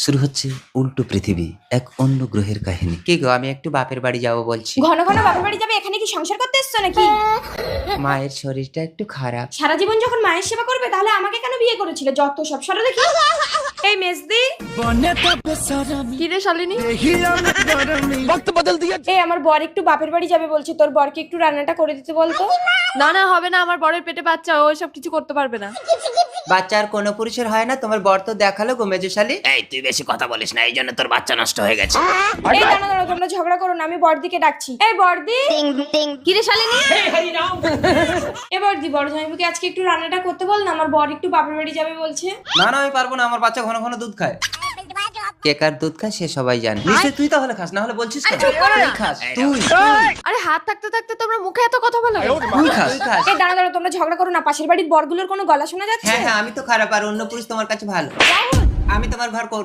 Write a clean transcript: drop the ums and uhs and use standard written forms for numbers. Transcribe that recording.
শুরু হচ্ছে উল্টো পৃথিবী, এক অন্য গ্রহের কাহিনী। কি গো, আমি একটু বাপের বাড়ি যাবো বলছি। ঘন ঘন বাপের বাড়ি যাবে? এখানে কি সংসার করতে এসছো নাকি? মায়ের শরীরটা একটু খারাপ। সারা জীবন যখন মায়ের সেবা করবে তাহলে আমাকে কেন বিয়ে করেছিল? যত সব সরো দেখি। এই মেজদি, কি রে শালিনী? এই আমার বর একটু বাপের বাড়ি যাবে বলছে, তোর বরকে একটু রান্নাটা করে দিতে বলতো। না না, হবে না, আমার বরের পেটে বাচ্চা, ও সব কিছু করতে পারবে না। বাচ্চা আর কোনো পুরুষের হয় না, তোমার বর তো দেখালো গো মেজশালী। এই তুই বেশি কথা বলিস না, এই জন্য তোর বাচ্চা নষ্ট হয়ে গেছে। এই দাঁড়া দাঁড়া, তোমরা ঝগড়া করো না, আমি বড়দিকে ডাকছি। এই বড়দি, কি রে শালিনী? এ বড়দি, বড় জামাইবাবুকে আজকে একটু রান্নাটা করতে বল না, আমার বর একটু বাপের বাড়ি যাবে বলছে। না না, আমি পারবো না, আমার বাচ্চা ঘন ঘন দুধ খায়। কে কার দুধ খায় সে সবাই জানে। নিশ্চয় তুই তাহলে খাস, না হলে বলছিস কেন? চুপ করো না। তুই খাস, তুই আরে হাত থাকতে থাকতে তোমরা মুখে এত কথা বলো? তুই খাস। এই দাঁড়া দাঁড়া, তোমরা ঝগড়া করো না, পাশের বাড়ির বরগুলোর কোনো গলা শোনা যাচ্ছে? হ্যাঁ হ্যাঁ, আমি তো খারাপ আর অন্য পুরুষ তোমার কাছে ভালো। আমি তোমার ঘর করবো।